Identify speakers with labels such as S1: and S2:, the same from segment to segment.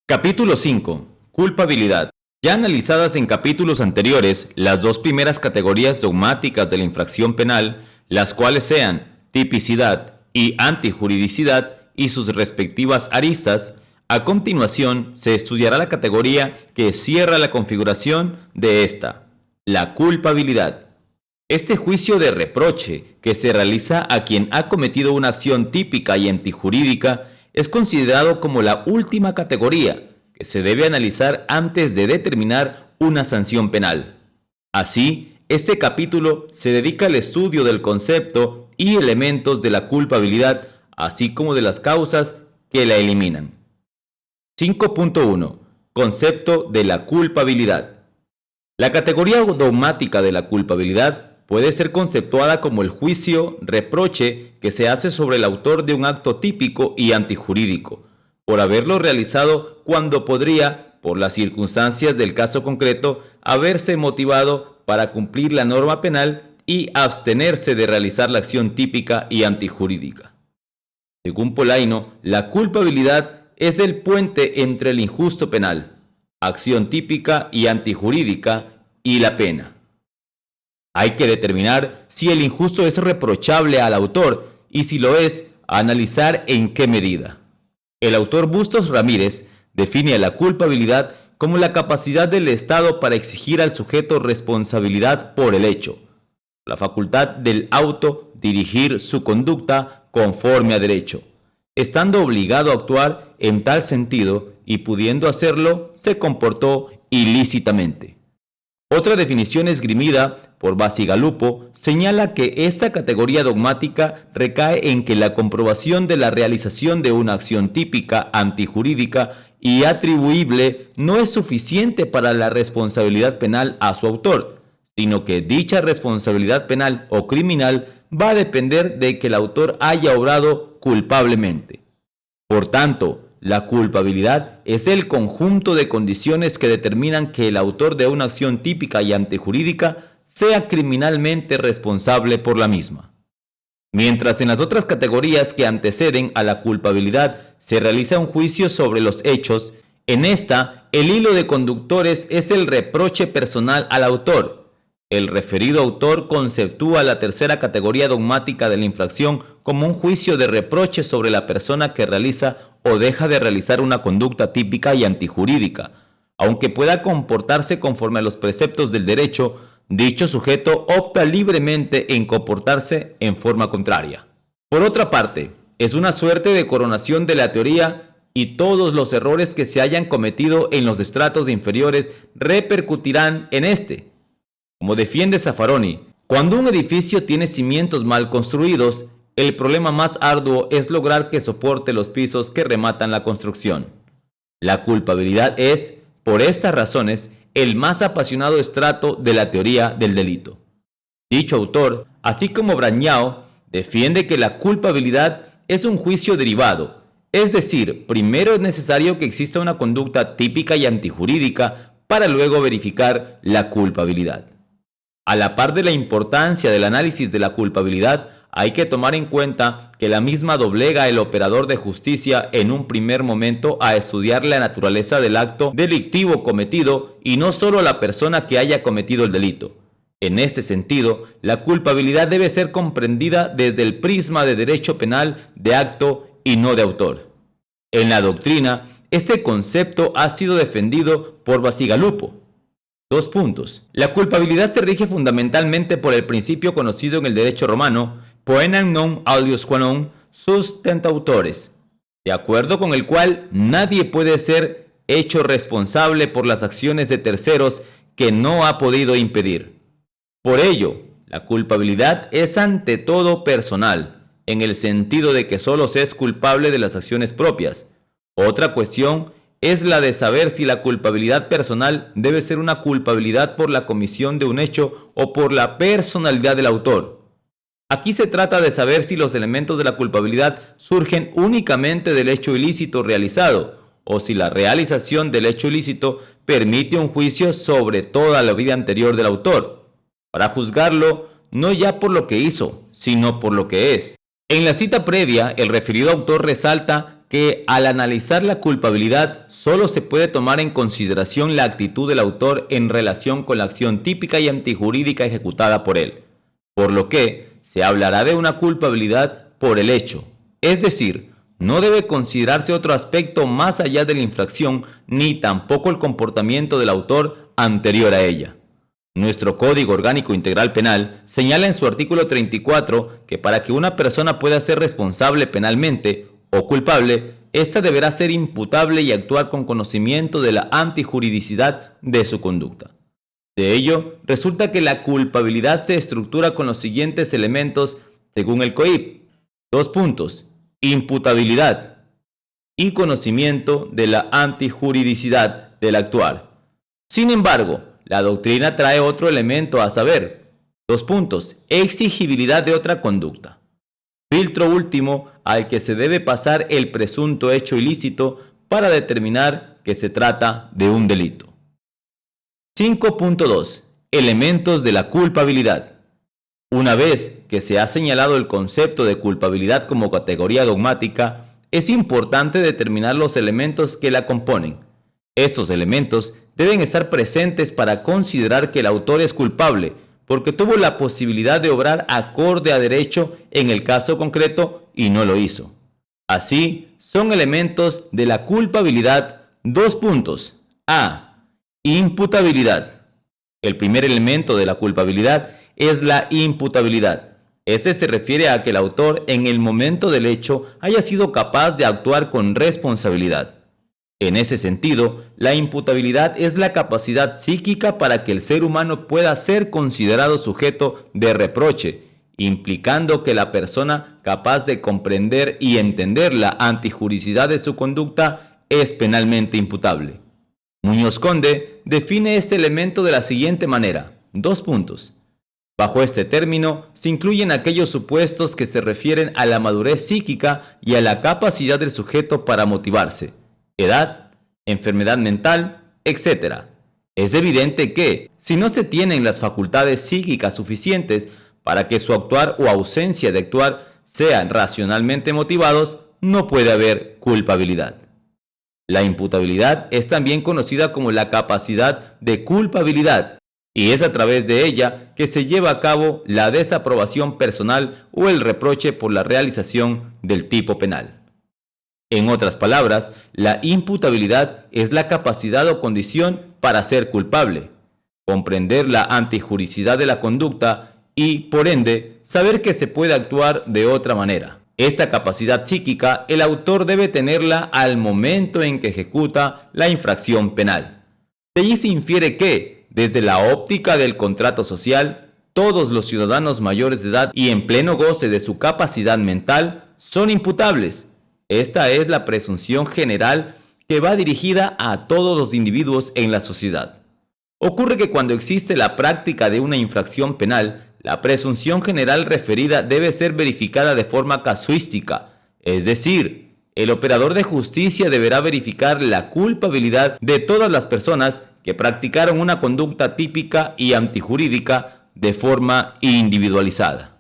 S1: Capítulo 5. Culpabilidad. Ya analizadas en capítulos anteriores, las dos primeras categorías dogmáticas de la infracción penal, las cuales sean tipicidad y antijuridicidad y sus respectivas aristas, a continuación se estudiará la categoría que cierra la configuración de esta, la culpabilidad. Este juicio de reproche que se realiza a quien ha cometido una acción típica y antijurídica es considerado como la última categoría que se debe analizar antes de determinar una sanción penal. Así, este capítulo se dedica al estudio del concepto y elementos de la culpabilidad, así como de las causas que la eliminan. 5.1. Concepto de la culpabilidad. La categoría dogmática de la culpabilidad puede ser conceptuada como el juicio, reproche que se hace sobre el autor de un acto típico y antijurídico, por haberlo realizado cuando podría, por las circunstancias del caso concreto, haberse motivado para cumplir la norma penal y abstenerse de realizar la acción típica y antijurídica. Según Polaino, la culpabilidad es el puente entre el injusto penal, acción típica y antijurídica, y la pena. Hay que determinar si el injusto es reprochable al autor y si lo es, analizar en qué medida. El autor Bustos Ramírez define a la culpabilidad como la capacidad del Estado para exigir al sujeto responsabilidad por el hecho, la facultad del auto dirigir su conducta conforme a derecho, estando obligado a actuar en tal sentido y pudiendo hacerlo, se comportó ilícitamente. Otra definición esgrimida por Bacigalupo señala que esta categoría dogmática recae en que la comprobación de la realización de una acción típica, antijurídica y atribuible no es suficiente para la responsabilidad penal a su autor, sino que dicha responsabilidad penal o criminal va a depender de que el autor haya obrado culpablemente. Por tanto, la culpabilidad es el conjunto de condiciones que determinan que el autor de una acción típica y antijurídica sea criminalmente responsable por la misma. Mientras en las otras categorías que anteceden a la culpabilidad se realiza un juicio sobre los hechos, en esta el hilo de conductores es el reproche personal al autor. El referido autor conceptúa la tercera categoría dogmática de la infracción como un juicio de reproche sobre la persona que realiza o deja de realizar una conducta típica y antijurídica. Aunque pueda comportarse conforme a los preceptos del derecho, dicho sujeto opta libremente en comportarse en forma contraria. Por otra parte, es una suerte de coronación de la teoría y todos los errores que se hayan cometido en los estratos inferiores repercutirán en este. Como defiende Zaffaroni, cuando un edificio tiene cimientos mal construidos, el problema más arduo es lograr que soporte los pisos que rematan la construcción. La culpabilidad es, por estas razones, el más apasionado estrato de la teoría del delito. Dicho autor, así como Brañao, defiende que la culpabilidad es un juicio derivado, es decir, primero es necesario que exista una conducta típica y antijurídica para luego verificar la culpabilidad. A la par de la importancia del análisis de la culpabilidad, hay que tomar en cuenta que la misma doblega el operador de justicia en un primer momento a estudiar la naturaleza del acto delictivo cometido y no solo la persona que haya cometido el delito. En este sentido, la culpabilidad debe ser comprendida desde el prisma de derecho penal de acto y no de autor. En la doctrina, este concepto ha sido defendido por Bacigalupo. 2 puntos. La culpabilidad se rige fundamentalmente por el principio conocido en el derecho romano, poenam non alius qua non sustentautores, de acuerdo con el cual nadie puede ser hecho responsable por las acciones de terceros que no ha podido impedir. Por ello, la culpabilidad es ante todo personal, en el sentido de que solo se es culpable de las acciones propias. Otra cuestión es la de saber si la culpabilidad personal debe ser una culpabilidad por la comisión de un hecho o por la personalidad del autor. Aquí se trata de saber si los elementos de la culpabilidad surgen únicamente del hecho ilícito realizado o si la realización del hecho ilícito permite un juicio sobre toda la vida anterior del autor, para juzgarlo no ya por lo que hizo, sino por lo que es. En la cita previa, el referido autor resalta que al analizar la culpabilidad solo se puede tomar en consideración la actitud del autor en relación con la acción típica y antijurídica ejecutada por él, por lo que se hablará de una culpabilidad por el hecho, es decir, no debe considerarse otro aspecto más allá de la infracción ni tampoco el comportamiento del autor anterior a ella. Nuestro Código Orgánico Integral Penal señala en su artículo 34 que para que una persona pueda ser responsable penalmente o culpable, ésta deberá ser imputable y actuar con conocimiento de la antijuridicidad de su conducta. De ello, resulta que la culpabilidad se estructura con los siguientes elementos según el COIP. 2 puntos. Imputabilidad y conocimiento de la antijuridicidad del actuar. Sin embargo, la doctrina trae otro elemento a saber. 2 puntos. Exigibilidad de otra conducta. Filtro último al que se debe pasar el presunto hecho ilícito para determinar que se trata de un delito. 5.2. Elementos de la culpabilidad. Una vez que se ha señalado el concepto de culpabilidad como categoría dogmática, es importante determinar los elementos que la componen. Estos elementos deben estar presentes para considerar que el autor es culpable, porque tuvo la posibilidad de obrar acorde a derecho en el caso concreto y no lo hizo. Así, son elementos de la culpabilidad. 2 puntos. A. Imputabilidad. El primer elemento de la culpabilidad es la imputabilidad. Este se refiere a que el autor en el momento del hecho haya sido capaz de actuar con responsabilidad. En ese sentido, la imputabilidad es la capacidad psíquica para que el ser humano pueda ser considerado sujeto de reproche, implicando que la persona capaz de comprender y entender la antijuridicidad de su conducta es penalmente imputable. Muñoz Conde define este elemento de la siguiente manera. 2 puntos. Bajo este término se incluyen aquellos supuestos que se refieren a la madurez psíquica y a la capacidad del sujeto para motivarse, edad, enfermedad mental, etc. Es evidente que, si no se tienen las facultades psíquicas suficientes para que su actuar o ausencia de actuar sean racionalmente motivados, no puede haber culpabilidad. La imputabilidad es también conocida como la capacidad de culpabilidad, y es a través de ella que se lleva a cabo la desaprobación personal o el reproche por la realización del tipo penal. En otras palabras, la imputabilidad es la capacidad o condición para ser culpable, comprender la antijuridicidad de la conducta y, por ende, saber que se puede actuar de otra manera. Esta capacidad psíquica el autor debe tenerla al momento en que ejecuta la infracción penal. De allí se infiere que, desde la óptica del contrato social, todos los ciudadanos mayores de edad y en pleno goce de su capacidad mental son imputables. Esta es la presunción general que va dirigida a todos los individuos en la sociedad. Ocurre que cuando existe la práctica de una infracción penal, la presunción general referida debe ser verificada de forma casuística, es decir, el operador de justicia deberá verificar la culpabilidad de todas las personas que practicaron una conducta típica y antijurídica de forma individualizada.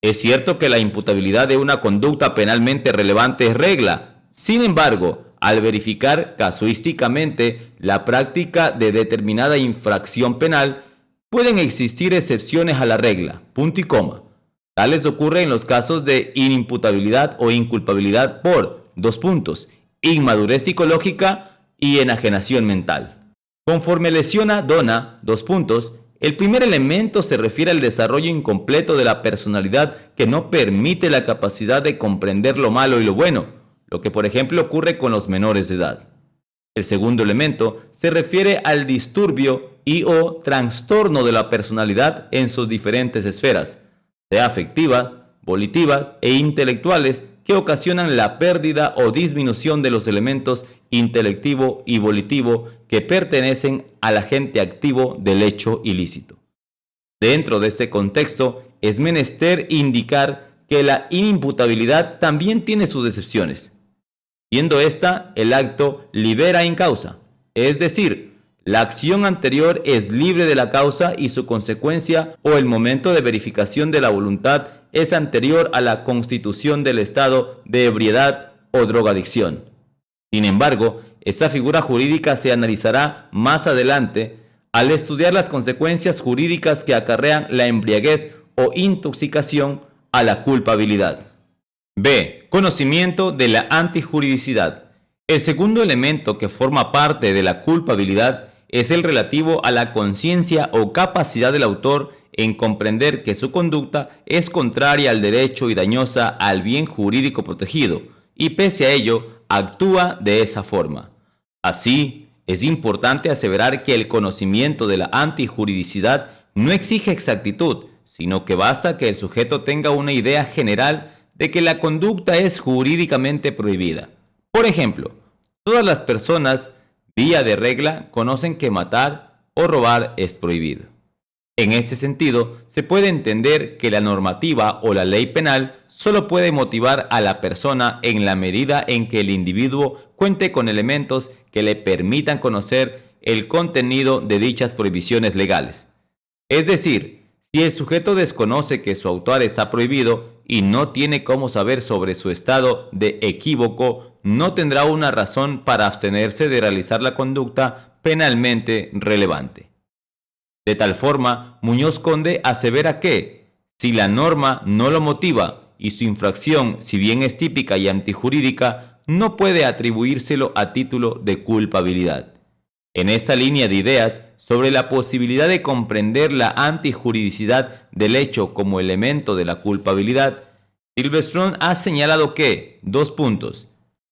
S1: Es cierto que la imputabilidad de una conducta penalmente relevante es regla. Sin embargo, al verificar casuísticamente la práctica de determinada infracción penal, pueden existir excepciones a la regla, punto y coma. Tales ocurren en los casos de inimputabilidad o inculpabilidad por 2 puntos, inmadurez psicológica y enajenación mental. Conforme lesiona Dona, 2 puntos, el primer elemento se refiere al desarrollo incompleto de la personalidad que no permite la capacidad de comprender lo malo y lo bueno, lo que por ejemplo ocurre con los menores de edad. El segundo elemento se refiere al disturbio y o trastorno de la personalidad en sus diferentes esferas, sea afectiva, volitiva e intelectuales, que ocasionan la pérdida o disminución de los elementos intelectivo y volitivo que pertenecen al agente activo del hecho ilícito. Dentro de este contexto, es menester indicar que la inimputabilidad también tiene sus excepciones, siendo esta el acto libera in causa, es decir, la acción anterior es libre de la causa y su consecuencia o el momento de verificación de la voluntad es anterior a la constitución del estado de ebriedad o drogadicción. Sin embargo, esta figura jurídica se analizará más adelante al estudiar las consecuencias jurídicas que acarrean la embriaguez o intoxicación a la culpabilidad. B. Conocimiento de la antijuridicidad. El segundo elemento que forma parte de la culpabilidad es el relativo a la conciencia o capacidad del autor en comprender que su conducta es contraria al derecho y dañosa al bien jurídico protegido, y pese a ello, actúa de esa forma. Así, es importante aseverar que el conocimiento de la antijuridicidad no exige exactitud, sino que basta que el sujeto tenga una idea general de que la conducta es jurídicamente prohibida. Por ejemplo, todas las personas, vía de regla, conocen que matar o robar es prohibido. En ese sentido, se puede entender que la normativa o la ley penal solo puede motivar a la persona en la medida en que el individuo cuente con elementos que le permitan conocer el contenido de dichas prohibiciones legales. Es decir, si el sujeto desconoce que su autor está prohibido y no tiene cómo saber sobre su estado de equívoco, no tendrá una razón para abstenerse de realizar la conducta penalmente relevante. De tal forma, Muñoz Conde asevera que, si la norma no lo motiva y su infracción, si bien es típica y antijurídica, no puede atribuírselo a título de culpabilidad. En esta línea de ideas sobre la posibilidad de comprender la antijuridicidad del hecho como elemento de la culpabilidad, Silverström ha señalado que, 2 puntos,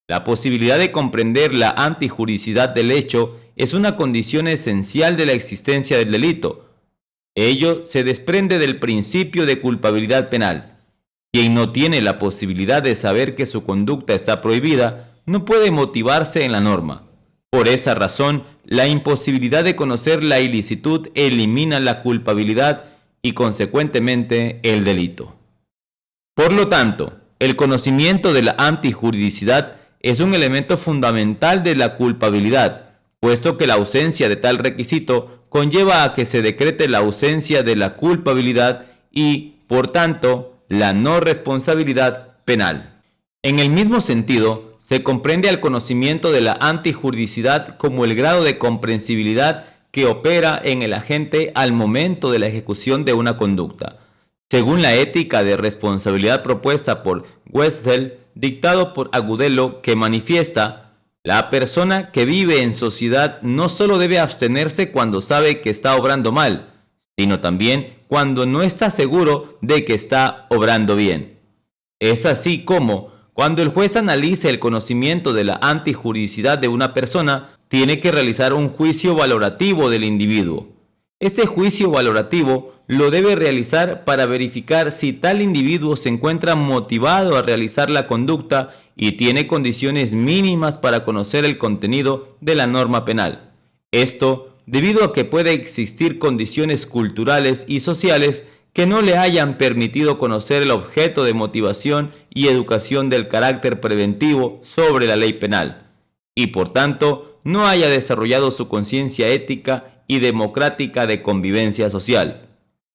S1: la posibilidad de comprender la antijuridicidad del hecho es una condición esencial de la existencia del delito. Ello se desprende del principio de culpabilidad penal. Quien no tiene la posibilidad de saber que su conducta está prohibida, no puede motivarse en la norma. Por esa razón, la imposibilidad de conocer la ilicitud elimina la culpabilidad y, consecuentemente, el delito. Por lo tanto, el conocimiento de la antijuridicidad es un elemento fundamental de la culpabilidad, puesto que la ausencia de tal requisito conlleva a que se decrete la ausencia de la culpabilidad y, por tanto, la no responsabilidad penal. En el mismo sentido, se comprende al conocimiento de la antijuridicidad como el grado de comprensibilidad que opera en el agente al momento de la ejecución de una conducta. Según la ética de responsabilidad propuesta por Westphal, dictado por Agudelo, que manifiesta: la persona que vive en sociedad no solo debe abstenerse cuando sabe que está obrando mal, sino también cuando no está seguro de que está obrando bien. Es así como, cuando el juez analice el conocimiento de la antijuridicidad de una persona, tiene que realizar un juicio valorativo del individuo. Este juicio valorativo lo debe realizar para verificar si tal individuo se encuentra motivado a realizar la conducta y tiene condiciones mínimas para conocer el contenido de la norma penal. Esto debido a que puede existir condiciones culturales y sociales que no le hayan permitido conocer el objeto de motivación y educación del carácter preventivo sobre la ley penal, y por tanto no haya desarrollado su conciencia ética y democrática de convivencia social.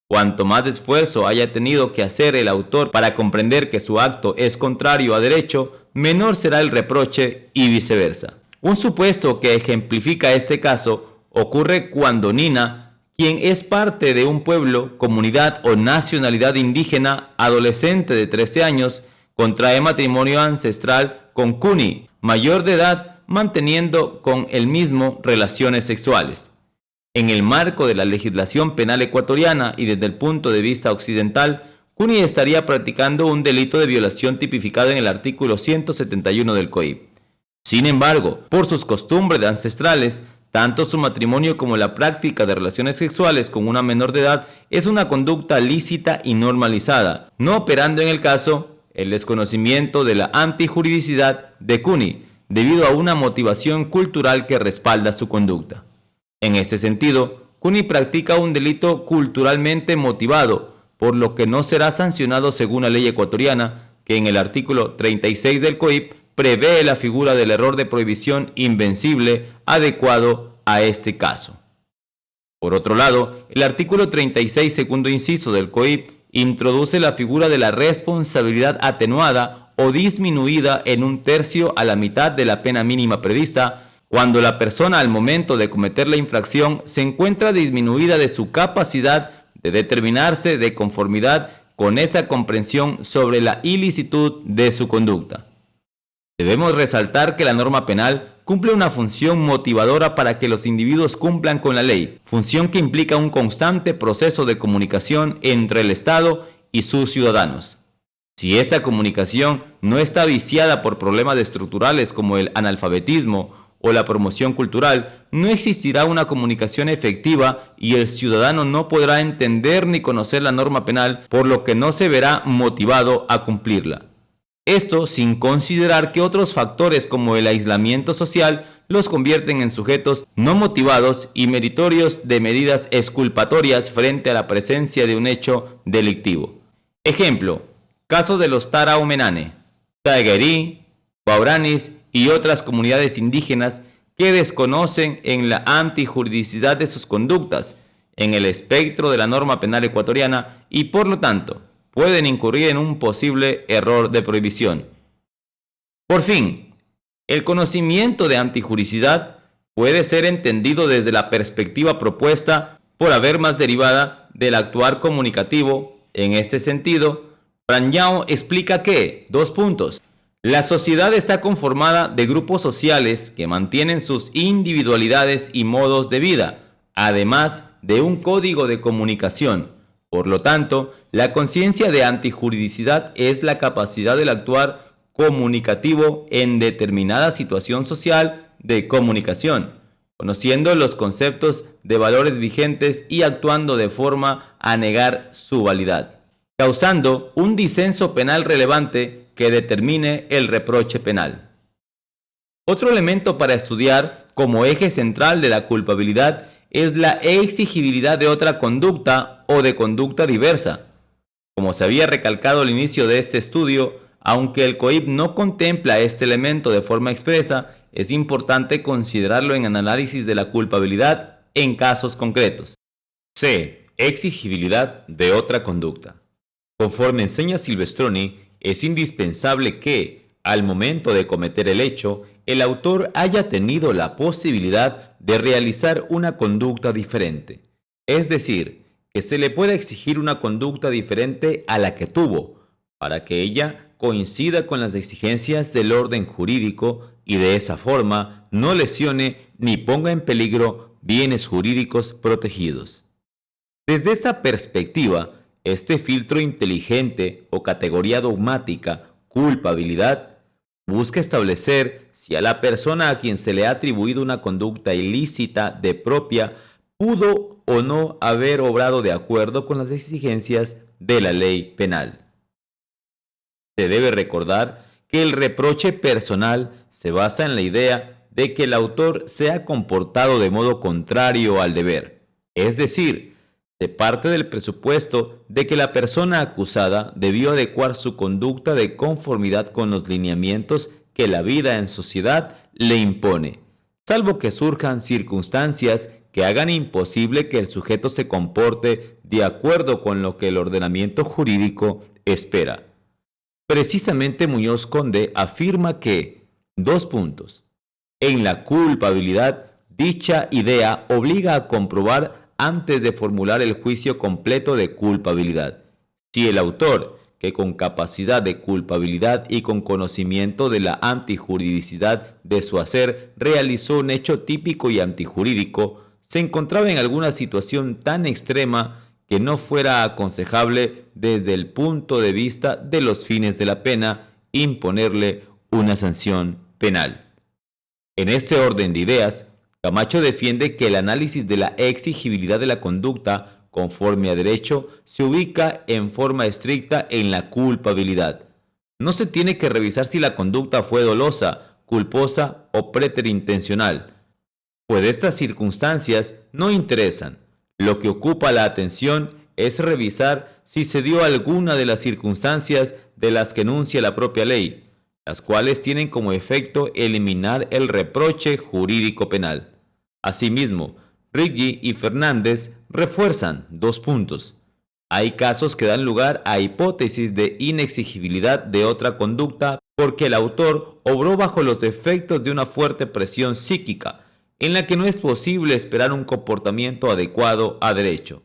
S1: Cuanto más esfuerzo haya tenido que hacer el autor para comprender que su acto es contrario a derecho, menor será el reproche y viceversa. Un supuesto que ejemplifica este caso ocurre cuando Nina, quien es parte de un pueblo, comunidad o nacionalidad indígena, adolescente de 13 años, contrae matrimonio ancestral con Kuni, mayor de edad, manteniendo con él mismo relaciones sexuales. En el marco de la legislación penal ecuatoriana y desde el punto de vista occidental, Kuni estaría practicando un delito de violación tipificado en el artículo 171 del COIP. Sin embargo, por sus costumbres ancestrales, tanto su matrimonio como la práctica de relaciones sexuales con una menor de edad es una conducta lícita y normalizada, no operando en el caso el desconocimiento de la antijuridicidad de Kuni, debido a una motivación cultural que respalda su conducta. En este sentido, Kuni practica un delito culturalmente motivado, por lo que no será sancionado según la ley ecuatoriana, que en el artículo 36 del COIP prevé la figura del error de prohibición invencible adecuado a este caso. Por otro lado, el artículo 36 segundo inciso del COIP introduce la figura de la responsabilidad atenuada o disminuida en 1/3 a la mitad de la pena mínima prevista, cuando la persona al momento de cometer la infracción se encuentra disminuida de su capacidad de determinarse de conformidad con esa comprensión sobre la ilicitud de su conducta. Debemos resaltar que la norma penal cumple una función motivadora para que los individuos cumplan con la ley, función que implica un constante proceso de comunicación entre el Estado y sus ciudadanos. Si esa comunicación no está viciada por problemas estructurales como el analfabetismo o la promoción cultural, no existirá una comunicación efectiva y el ciudadano no podrá entender ni conocer la norma penal, por lo que no se verá motivado a cumplirla. Esto sin considerar que otros factores como el aislamiento social los convierten en sujetos no motivados y meritorios de medidas exculpatorias frente a la presencia de un hecho delictivo. Ejemplo, casos de los Tarahumarané, Taiguarí, Guaraníes y otras comunidades indígenas que desconocen en la antijuridicidad de sus conductas en el espectro de la norma penal ecuatoriana y por lo tanto pueden incurrir en un posible error de prohibición. Por fin, el conocimiento de antijuridicidad puede ser entendido desde la perspectiva propuesta por Habermas derivada del actuar comunicativo. En este sentido, Pranyao explica que, la sociedad está conformada de grupos sociales que mantienen sus individualidades y modos de vida, además de un código de comunicación. Por lo tanto, la conciencia de antijuridicidad es la capacidad del actuar comunicativo en determinada situación social de comunicación, conociendo los conceptos de valores vigentes y actuando de forma a negar su validad, causando un disenso penal relevante que determine el reproche penal. Otro elemento para estudiar como eje central de la culpabilidad es la exigibilidad de otra conducta o de conducta diversa. Como se había recalcado al inicio de este estudio, aunque el COIP no contempla este elemento de forma expresa, es importante considerarlo en el análisis de la culpabilidad en casos concretos. C. Exigibilidad de otra conducta. Conforme enseña Silvestroni, es indispensable que, al momento de cometer el hecho, el autor haya tenido la posibilidad de realizar una conducta diferente. Es decir, que se le pueda exigir una conducta diferente a la que tuvo, para que ella coincida con las exigencias del orden jurídico y de esa forma no lesione ni ponga en peligro bienes jurídicos protegidos. Desde esa perspectiva, este filtro inteligente o categoría dogmática, culpabilidad, busca establecer si a la persona a quien se le ha atribuido una conducta ilícita de propia pudo o no haber obrado de acuerdo con las exigencias de la ley penal. Se debe recordar que el reproche personal se basa en la idea de que el autor se ha comportado de modo contrario al deber, es decir, se parte del presupuesto de que la persona acusada debió adecuar su conducta de conformidad con los lineamientos que la vida en sociedad le impone, salvo que surjan circunstancias que hagan imposible que el sujeto se comporte de acuerdo con lo que el ordenamiento jurídico espera. Precisamente Muñoz Conde afirma que, en la culpabilidad, dicha idea obliga a comprobar antes de formular el juicio completo de culpabilidad, si el autor, que con capacidad de culpabilidad y con conocimiento de la antijuridicidad de su hacer realizó un hecho típico y antijurídico, se encontraba en alguna situación tan extrema que no fuera aconsejable desde el punto de vista de los fines de la pena imponerle una sanción penal. En este orden de ideas, Camacho defiende que el análisis de la exigibilidad de la conducta conforme a derecho se ubica en forma estricta en la culpabilidad. No se tiene que revisar si la conducta fue dolosa, culposa o preterintencional, pues estas circunstancias no interesan. Lo que ocupa la atención es revisar si se dio alguna de las circunstancias de las que enuncia la propia ley, las cuales tienen como efecto eliminar el reproche jurídico penal. Asimismo, Riggi y Fernández refuerzan Hay casos que dan lugar a hipótesis de inexigibilidad de otra conducta porque el autor obró bajo los efectos de una fuerte presión psíquica, en la que no es posible esperar un comportamiento adecuado a derecho.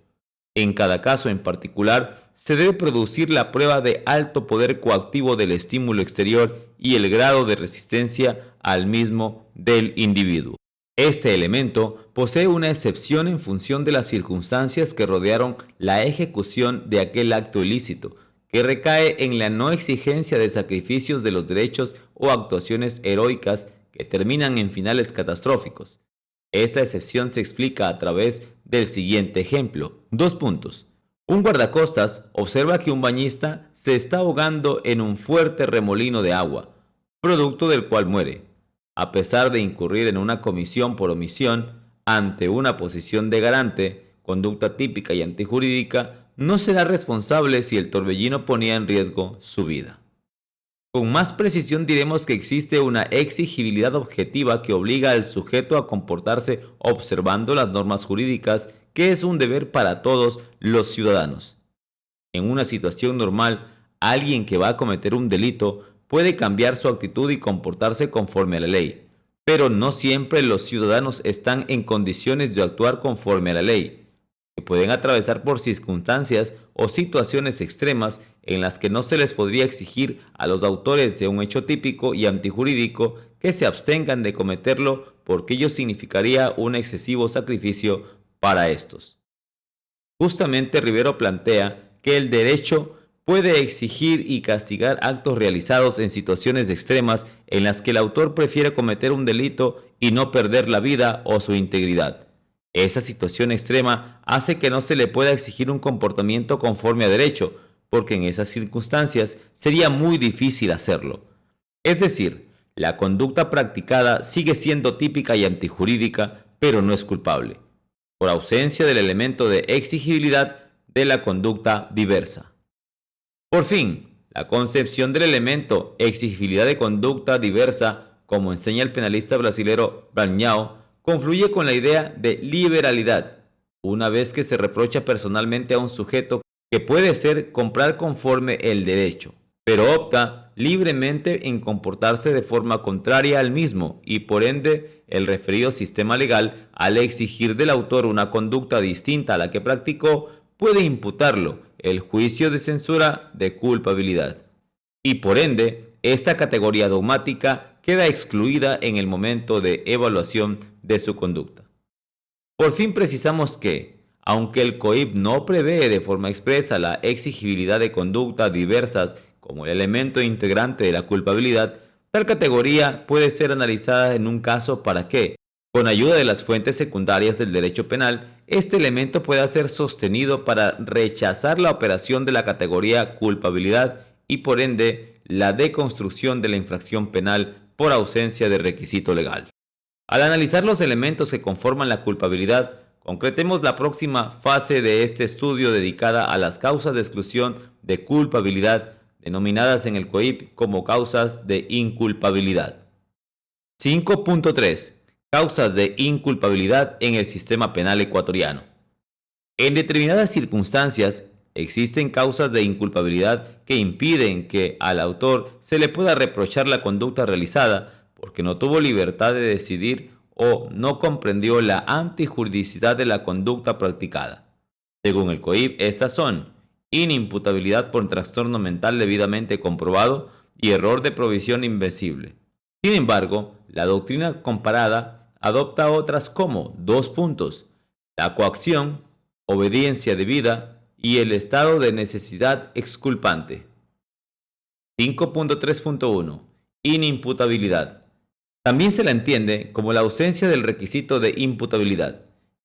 S1: En cada caso en particular, se debe producir la prueba de alto poder coactivo del estímulo exterior y el grado de resistencia al mismo del individuo. Este elemento posee una excepción en función de las circunstancias que rodearon la ejecución de aquel acto ilícito, que recae en la no exigencia de sacrificios de los derechos o actuaciones heroicas que terminan en finales catastróficos. Esta excepción se explica a través del siguiente ejemplo. 2 puntos. Un guardacostas observa que un bañista se está ahogando en un fuerte remolino de agua, producto del cual muere. A pesar de incurrir en una comisión por omisión, ante una posición de garante, conducta típica y antijurídica, no será responsable si el torbellino ponía en riesgo su vida. Con más precisión diremos que existe una exigibilidad objetiva que obliga al sujeto a comportarse observando las normas jurídicas, que es un deber para todos los ciudadanos. En una situación normal, alguien que va a cometer un delito puede cambiar su actitud y comportarse conforme a la ley, pero no siempre los ciudadanos están en condiciones de actuar conforme a la ley, que pueden atravesar por circunstancias o situaciones extremas en las que no se les podría exigir a los autores de un hecho típico y antijurídico que se abstengan de cometerlo porque ello significaría un excesivo sacrificio para estos. Justamente Rivero plantea que el derecho puede exigir y castigar actos realizados en situaciones extremas en las que el autor prefiere cometer un delito y no perder la vida o su integridad. Esa situación extrema hace que no se le pueda exigir un comportamiento conforme a derecho, porque en esas circunstancias sería muy difícil hacerlo. Es decir, la conducta practicada sigue siendo típica y antijurídica, pero no es culpable, por ausencia del elemento de exigibilidad de la conducta diversa. Por fin, la concepción del elemento exigibilidad de conducta diversa, como enseña el penalista brasilero Brandão, confluye con la idea de liberalidad, una vez que se reprocha personalmente a un sujeto que puede ser comprar conforme el derecho, pero opta libremente en comportarse de forma contraria al mismo y por ende el referido sistema legal, al exigir del autor una conducta distinta a la que practicó, puede imputarlo el juicio de censura de culpabilidad. Y por ende, esta categoría dogmática queda excluida en el momento de evaluación de su conducta. Por fin precisamos que, aunque el COIP no prevé de forma expresa la exigibilidad de conductas diversas como el elemento integrante de la culpabilidad, tal categoría puede ser analizada en un caso para que, con ayuda de las fuentes secundarias del derecho penal, este elemento pueda ser sostenido para rechazar la operación de la categoría culpabilidad y por ende la deconstrucción de la infracción penal por ausencia de requisito legal. Al analizar los elementos que conforman la culpabilidad, concretemos la próxima fase de este estudio dedicada a las causas de exclusión de culpabilidad, denominadas en el COIP como causas de inculpabilidad. 5.3. Causas de inculpabilidad en el sistema penal ecuatoriano. En determinadas circunstancias, existen causas de inculpabilidad que impiden que al autor se le pueda reprochar la conducta realizada porque no tuvo libertad de decidir o no comprendió la antijuridicidad de la conducta practicada. Según el COIP, estas son inimputabilidad por trastorno mental debidamente comprobado y error de provisión invencible. Sin embargo, la doctrina comparada adopta otras como 2 puntos: la coacción, obediencia debida y el estado de necesidad exculpante. 5.3.1. Inimputabilidad. También se la entiende como la ausencia del requisito de imputabilidad.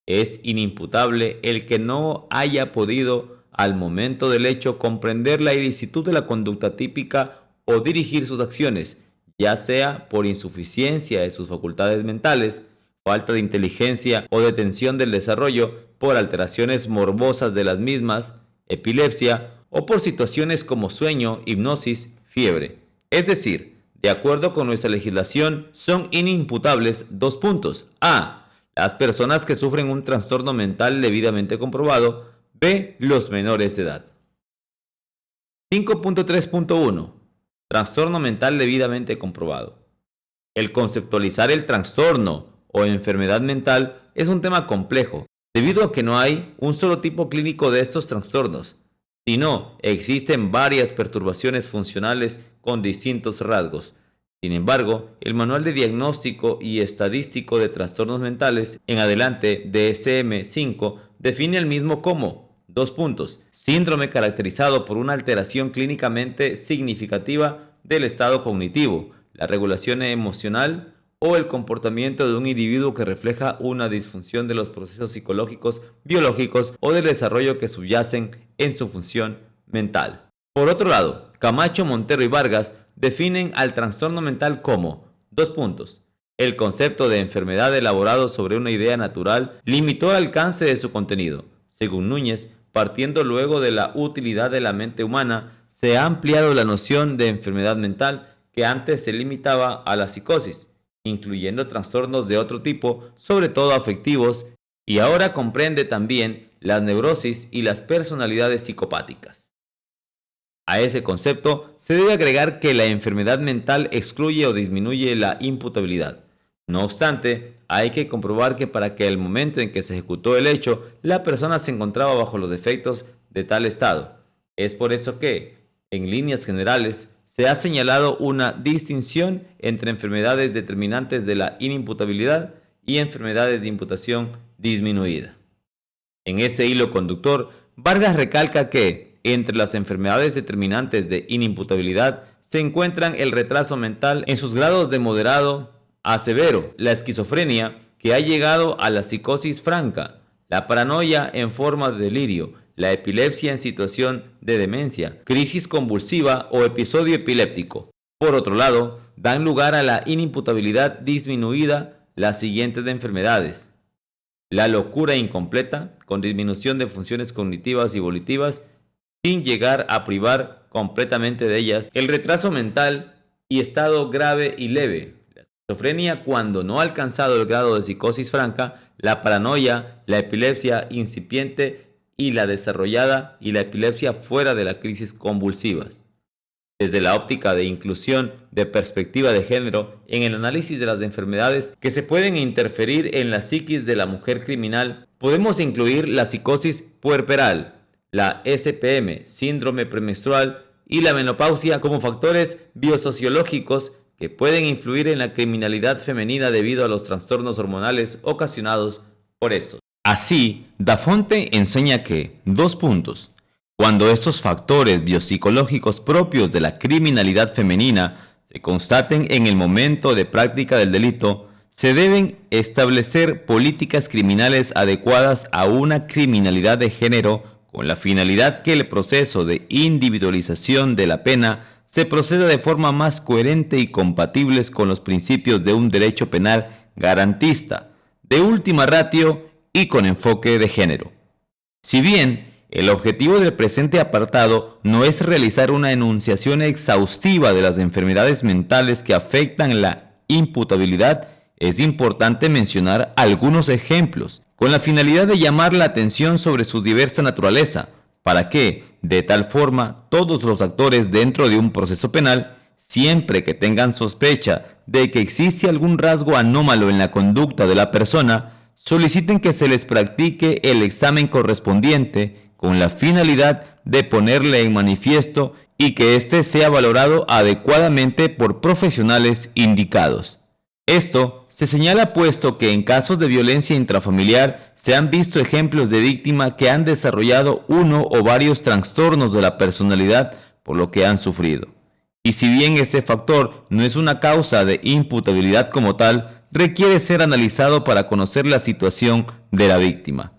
S1: Es inimputable el que no haya podido, al momento del hecho, comprender la ilicitud de la conducta típica o dirigir sus acciones, ya sea por insuficiencia de sus facultades mentales, falta de inteligencia o detención del desarrollo, por alteraciones morbosas de las mismas, epilepsia o por situaciones como sueño, hipnosis, fiebre. Es decir, de acuerdo con nuestra legislación, son inimputables 2 puntos. A. Las personas que sufren un trastorno mental debidamente comprobado. B. Los menores de edad. 5.3.1. Trastorno mental debidamente comprobado. El conceptualizar el trastorno o enfermedad mental es un tema complejo, debido a que no hay un solo tipo clínico de estos trastornos, sino existen varias perturbaciones funcionales con distintos rasgos. Sin embargo, el Manual de Diagnóstico y Estadístico de Trastornos Mentales, en adelante DSM-5, define el mismo como: síndrome caracterizado por una alteración clínicamente significativa del estado cognitivo, la regulación emocional o el comportamiento de un individuo que refleja una disfunción de los procesos psicológicos, biológicos o del desarrollo que subyacen en su función mental. Por otro lado, Camacho, Montero y Vargas definen al trastorno mental como: el concepto de enfermedad elaborado sobre una idea natural limitó el alcance de su contenido. Según Núñez, partiendo luego de la utilidad de la mente humana, se ha ampliado la noción de enfermedad mental que antes se limitaba a la psicosis, incluyendo trastornos de otro tipo, sobre todo afectivos, y ahora comprende también las neurosis y las personalidades psicopáticas. A ese concepto se debe agregar que la enfermedad mental excluye o disminuye la imputabilidad. No obstante, hay que comprobar que para que el momento en que se ejecutó el hecho, la persona se encontraba bajo los efectos de tal estado. Es por eso que, en líneas generales, se ha señalado una distinción entre enfermedades determinantes de la inimputabilidad y enfermedades de imputación disminuida. En ese hilo conductor, Vargas recalca que, entre las enfermedades determinantes de inimputabilidad, se encuentran el retraso mental en sus grados de moderado a severo, la esquizofrenia, que ha llegado a la psicosis franca, la paranoia en forma de delirio, la epilepsia en situación de demencia, crisis convulsiva o episodio epiléptico. Por otro lado, dan lugar a la inimputabilidad disminuida las siguientes enfermedades: la locura incompleta, con disminución de funciones cognitivas y volitivas, sin llegar a privar completamente de ellas, el retraso mental y estado grave y leve, la esquizofrenia cuando no ha alcanzado el grado de psicosis franca, la paranoia, la epilepsia incipiente y la desarrollada y la epilepsia fuera de la crisis convulsivas. Desde la óptica de inclusión de perspectiva de género en el análisis de las enfermedades que se pueden interferir en la psiquis de la mujer criminal, podemos incluir la psicosis puerperal, la SPM, síndrome premenstrual y la menopausia como factores biosociológicos que pueden influir en la criminalidad femenina debido a los trastornos hormonales ocasionados por estos. Así, Dafonte enseña que, cuando estos factores biopsicológicos propios de la criminalidad femenina se constaten en el momento de práctica del delito, se deben establecer políticas criminales adecuadas a una criminalidad de género con la finalidad que el proceso de individualización de la pena se proceda de forma más coherente y compatibles con los principios de un derecho penal garantista, de última ratio y con enfoque de género. Si bien el objetivo del presente apartado no es realizar una enunciación exhaustiva de las enfermedades mentales que afectan la imputabilidad, es importante mencionar algunos ejemplos, con la finalidad de llamar la atención sobre su diversa naturaleza, para que, de tal forma, todos los actores dentro de un proceso penal, siempre que tengan sospecha de que existe algún rasgo anómalo en la conducta de la persona, soliciten que se les practique el examen correspondiente con la finalidad de ponerle en manifiesto y que éste sea valorado adecuadamente por profesionales indicados. Esto se señala puesto que en casos de violencia intrafamiliar se han visto ejemplos de víctimas que han desarrollado uno o varios trastornos de la personalidad por lo que han sufrido. Y si bien este factor no es una causa de imputabilidad como tal, requiere ser analizado para conocer la situación de la víctima.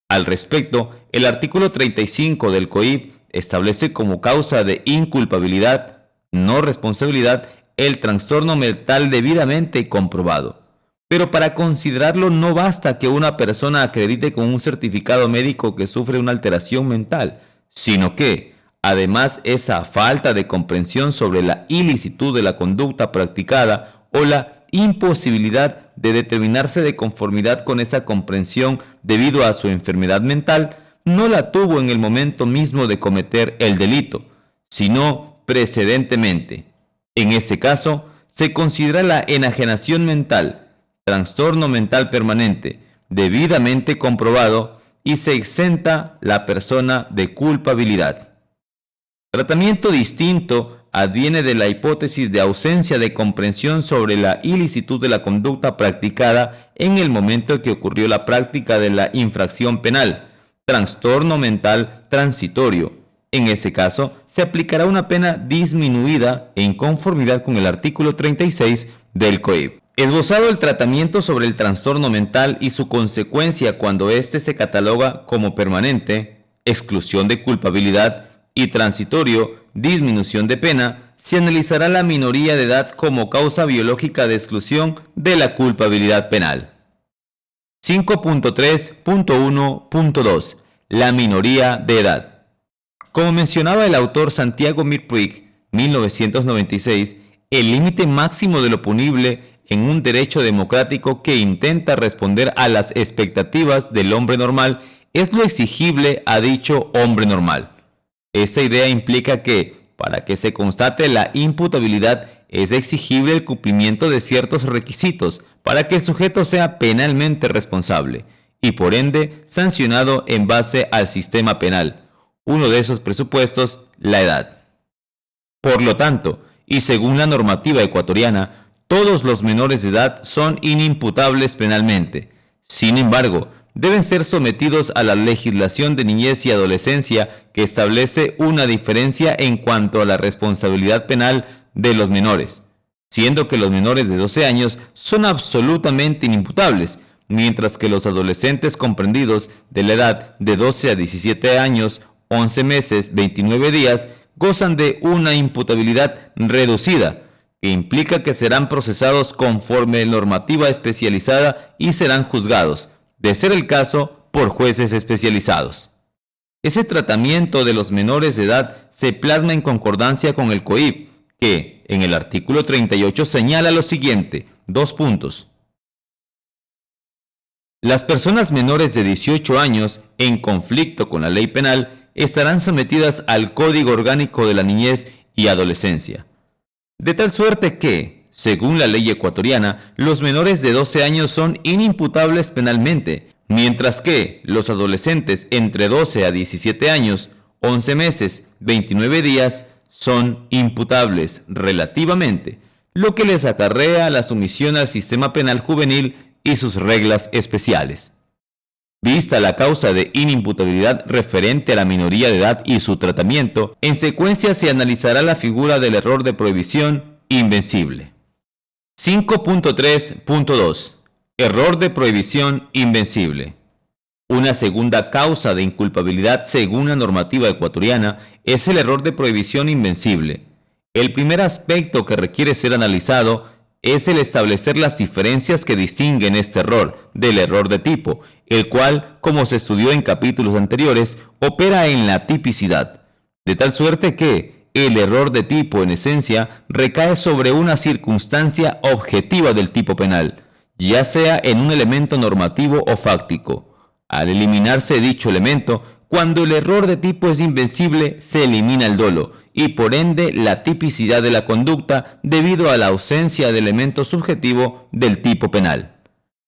S1: Al respecto, el artículo 35 del COIP establece como causa de inculpabilidad, no responsabilidad, el trastorno mental debidamente comprobado. Pero para considerarlo no basta que una persona acredite con un certificado médico que sufre una alteración mental, sino que, además, esa falta de comprensión sobre la ilicitud de la conducta practicada o la imposibilidad de determinarse de conformidad con esa comprensión debido a su enfermedad mental, no la tuvo en el momento mismo de cometer el delito, sino precedentemente. En ese caso, se considera la enajenación mental, trastorno mental permanente, debidamente comprobado y se exenta la persona de culpabilidad. Tratamiento distinto adviene de la hipótesis de ausencia de comprensión sobre la ilicitud de la conducta practicada en el momento en que ocurrió la práctica de la infracción penal, trastorno mental transitorio. En ese caso, se aplicará una pena disminuida en conformidad con el artículo 36 del COIP. Esbozado el tratamiento sobre el trastorno mental y su consecuencia cuando éste se cataloga como permanente, exclusión de culpabilidad, y transitorio, disminución de pena, se analizará la minoría de edad como causa biológica de exclusión de la culpabilidad penal. 5.3.1.2. La minoría de edad. Como mencionaba el autor Santiago Mir Puig, 1996, el límite máximo de lo punible en un derecho democrático que intenta responder a las expectativas del hombre normal es lo exigible a dicho hombre normal. Esta idea implica que, para que se constate la imputabilidad, es exigible el cumplimiento de ciertos requisitos para que el sujeto sea penalmente responsable y, por ende, sancionado en base al sistema penal. Uno de esos presupuestos, la edad. Por lo tanto, y según la normativa ecuatoriana, todos los menores de edad son inimputables penalmente. Sin embargo, deben ser sometidos a la legislación de niñez y adolescencia que establece una diferencia en cuanto a la responsabilidad penal de los menores, siendo que los menores de 12 años son absolutamente inimputables, mientras que los adolescentes comprendidos de la edad de 12 a 17 años, 11 meses, 29 días, gozan de una imputabilidad reducida, que implica que serán procesados conforme normativa especializada y serán juzgados, de ser el caso, por jueces especializados. Ese tratamiento de los menores de edad se plasma en concordancia con el COIP, que, en el artículo 38, señala lo siguiente, 2 puntos. Las personas menores de 18 años, en conflicto con la ley penal, estarán sometidas al Código Orgánico de la Niñez y Adolescencia. De tal suerte que, según la ley ecuatoriana, los menores de 12 años son inimputables penalmente, mientras que los adolescentes entre 12 a 17 años, 11 meses, 29 días, son imputables relativamente, lo que les acarrea la sumisión al sistema penal juvenil y sus reglas especiales. Vista la causa de inimputabilidad referente a la minoría de edad y su tratamiento, en secuencia se analizará la figura del error de prohibición invencible. 5.3.2. Error de prohibición invencible. Una segunda causa de inculpabilidad según la normativa ecuatoriana es el error de prohibición invencible. El primer aspecto que requiere ser analizado es el establecer las diferencias que distinguen este error del error de tipo, el cual, como se estudió en capítulos anteriores, opera en la tipicidad, de tal suerte que el error de tipo, en esencia, recae sobre una circunstancia objetiva del tipo penal, ya sea en un elemento normativo o fáctico. Al eliminarse dicho elemento, cuando el error de tipo es invencible, se elimina el dolo y por ende la tipicidad de la conducta debido a la ausencia de elemento subjetivo del tipo penal.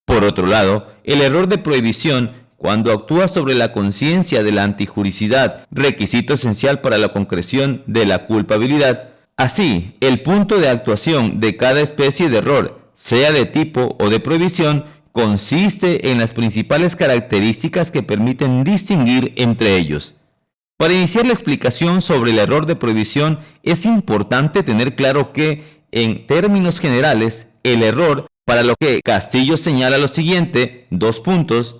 S1: Por otro lado, el error de prohibición, cuando actúa sobre la conciencia de la antijuricidad, requisito esencial para la concreción de la culpabilidad. Así, el punto de actuación de cada especie de error, sea de tipo o de prohibición, consiste en las principales características que permiten distinguir entre ellos. Para iniciar la explicación sobre el error de prohibición, es importante tener claro que, en términos generales, el error, para lo que Castillo señala lo siguiente, 2 puntos.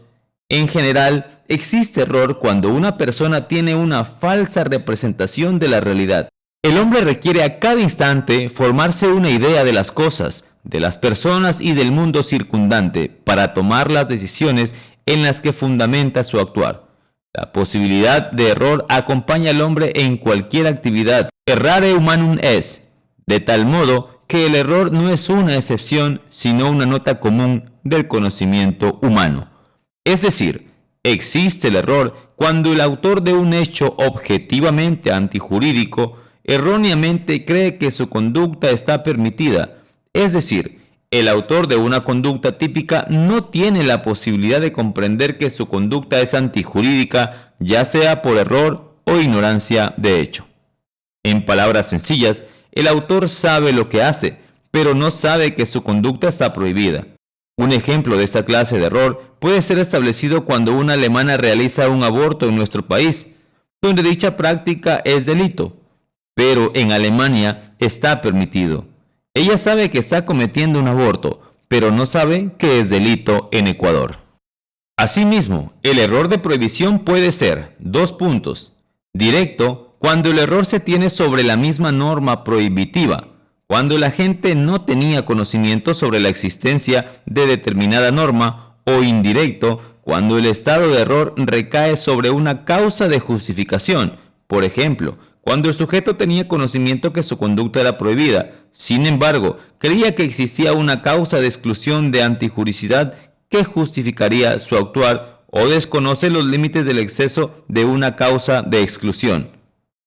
S1: En general, existe error cuando una persona tiene una falsa representación de la realidad. El hombre requiere a cada instante formarse una idea de las cosas, de las personas y del mundo circundante para tomar las decisiones en las que fundamenta su actuar. La posibilidad de error acompaña al hombre en cualquier actividad. Errare humanum est, de tal modo que el error no es una excepción, sino una nota común del conocimiento humano. Es decir, existe el error cuando el autor de un hecho objetivamente antijurídico erróneamente cree que su conducta está permitida. Es decir, el autor de una conducta típica no tiene la posibilidad de comprender que su conducta es antijurídica, ya sea por error o ignorancia de hecho. En palabras sencillas, el autor sabe lo que hace, pero no sabe que su conducta está prohibida. Un ejemplo de esta clase de error puede ser establecido cuando una alemana realiza un aborto en nuestro país, donde dicha práctica es delito, pero en Alemania está permitido. Ella sabe que está cometiendo un aborto, pero no sabe que es delito en Ecuador. Asimismo, el error de prohibición puede ser, directo, cuando el error se tiene sobre la misma norma prohibitiva, cuando la gente no tenía conocimiento sobre la existencia de determinada norma, o indirecto, cuando el estado de error recae sobre una causa de justificación, por ejemplo, cuando el sujeto tenía conocimiento que su conducta era prohibida, sin embargo, creía que existía una causa de exclusión de antijuricidad que justificaría su actuar, o desconoce los límites del exceso de una causa de exclusión.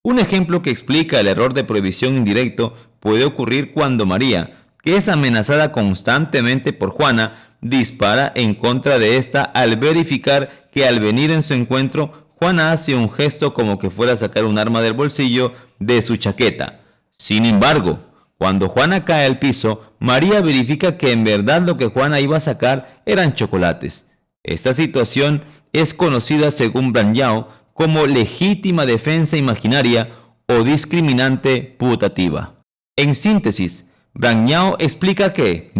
S1: Un ejemplo que explica el error de prohibición indirecto puede ocurrir cuando María, que es amenazada constantemente por Juana, dispara en contra de esta al verificar que al venir en su encuentro, Juana hace un gesto como que fuera a sacar un arma del bolsillo de su chaqueta. Sin embargo, cuando Juana cae al piso, María verifica que en verdad lo que Juana iba a sacar eran chocolates. Esta situación es conocida según Brandão como legítima defensa imaginaria o discriminante putativa. En síntesis, Brandão explica que,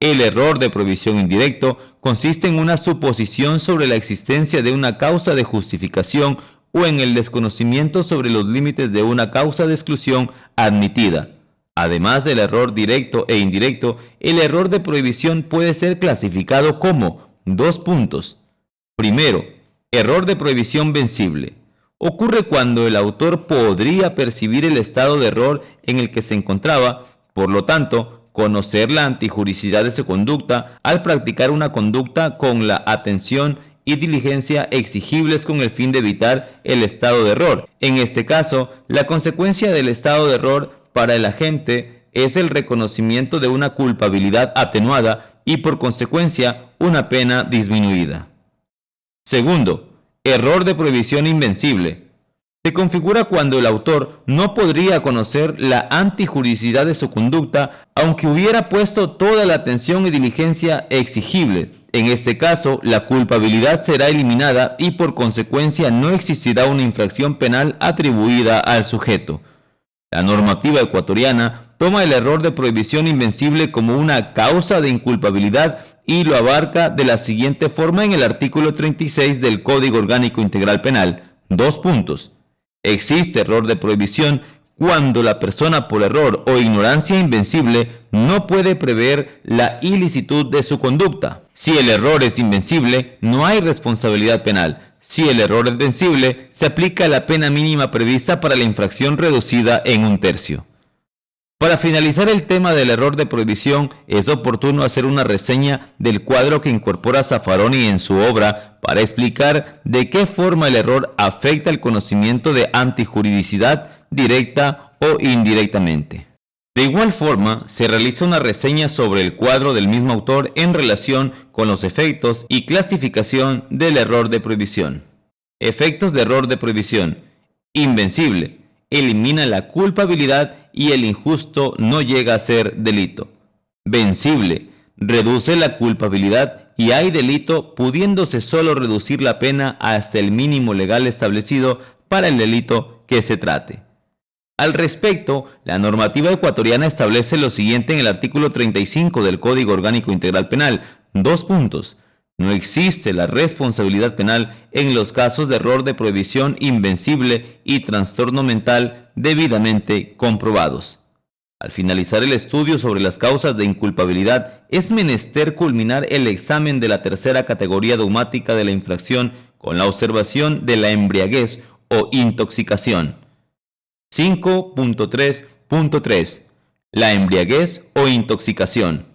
S1: el error de prohibición indirecto consiste en una suposición sobre la existencia de una causa de justificación o en el desconocimiento sobre los límites de una causa de exclusión admitida. Además del error directo e indirecto, el error de prohibición puede ser clasificado como Primero, error de prohibición vencible. Ocurre cuando el autor podría percibir el estado de error en el que se encontraba, por lo tanto, conocer la antijuricidad de su conducta al practicar una conducta con la atención y diligencia exigibles con el fin de evitar el estado de error. En este caso, la consecuencia del estado de error para el agente es el reconocimiento de una culpabilidad atenuada y por consecuencia una pena disminuida. Segundo, error de prohibición invencible. Se configura cuando el autor no podría conocer la antijuricidad de su conducta aunque hubiera puesto toda la atención y diligencia exigible. En este caso, la culpabilidad será eliminada y por consecuencia no existirá una infracción penal atribuida al sujeto. La normativa ecuatoriana toma el error de prohibición invencible como una causa de inculpabilidad y lo abarca de la siguiente forma en el artículo 36 del Código Orgánico Integral Penal. Existe error de prohibición cuando la persona por error o ignorancia invencible no puede prever la ilicitud de su conducta. Si el error es invencible, no hay responsabilidad penal. Si el error es vencible, se aplica la pena mínima prevista para la infracción reducida en 1/3. Para finalizar el tema del error de prohibición, es oportuno hacer una reseña del cuadro que incorpora Zaffaroni en su obra para explicar de qué forma el error afecta el conocimiento de antijuridicidad directa o indirectamente. De igual forma, se realiza una reseña sobre el cuadro del mismo autor en relación con los efectos y clasificación del error de prohibición. Efectos de error de prohibición. Invencible. Elimina la culpabilidad y el injusto no llega a ser delito. Vencible. Reduce la culpabilidad y hay delito pudiéndose solo reducir la pena hasta el mínimo legal establecido para el delito que se trate. Al respecto, la normativa ecuatoriana establece lo siguiente en el artículo 35 del Código Orgánico Integral Penal. No existe la responsabilidad penal en los casos de error de prohibición invencible y trastorno mental debidamente comprobados. Al finalizar el estudio sobre las causas de inculpabilidad, es menester culminar el examen de la tercera categoría dogmática de la infracción con la observación de la embriaguez o intoxicación. 5.3.3. La embriaguez o intoxicación.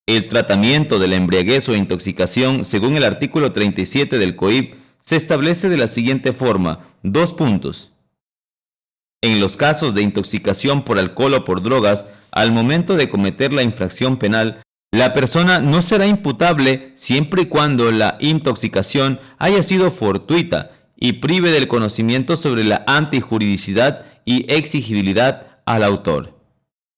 S1: El tratamiento de la embriaguez o intoxicación, según el artículo 37 del COIP, se establece de la siguiente forma, 2 puntos. En los casos de intoxicación por alcohol o por drogas, al momento de cometer la infracción penal, la persona no será imputable siempre y cuando la intoxicación haya sido fortuita y prive del conocimiento sobre la antijuridicidad y exigibilidad al autor.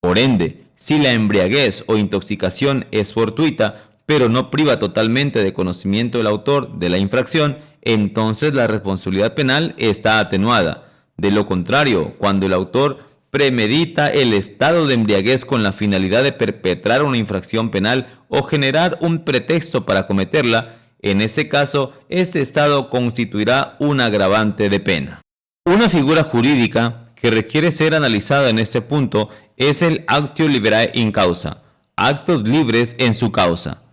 S1: Por ende, si la embriaguez o intoxicación es fortuita, pero no priva totalmente de conocimiento del autor de la infracción, entonces la responsabilidad penal está atenuada. De lo contrario, cuando el autor premedita el estado de embriaguez con la finalidad de perpetrar una infracción penal o generar un pretexto para cometerla, en ese caso, este estado constituirá un agravante de pena. Una figura jurídica que requiere ser analizada en este punto es el actio liberae in causa, actos libres en su causa.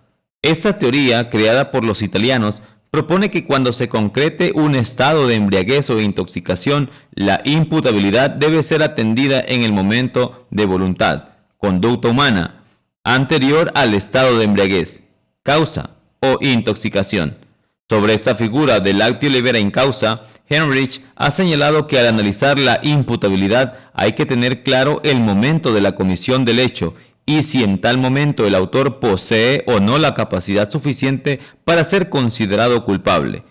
S1: Esta teoría, creada por los italianos, propone que cuando se concrete un estado de embriaguez o de intoxicación, la imputabilidad debe ser atendida en el momento de voluntad, conducta humana, anterior al estado de embriaguez, causa o intoxicación. Sobre esta figura del actio libera in causa, Henrich ha señalado que al analizar la imputabilidad hay que tener claro el momento de la comisión del hecho y si en tal momento el autor posee o no la capacidad suficiente para ser considerado culpable.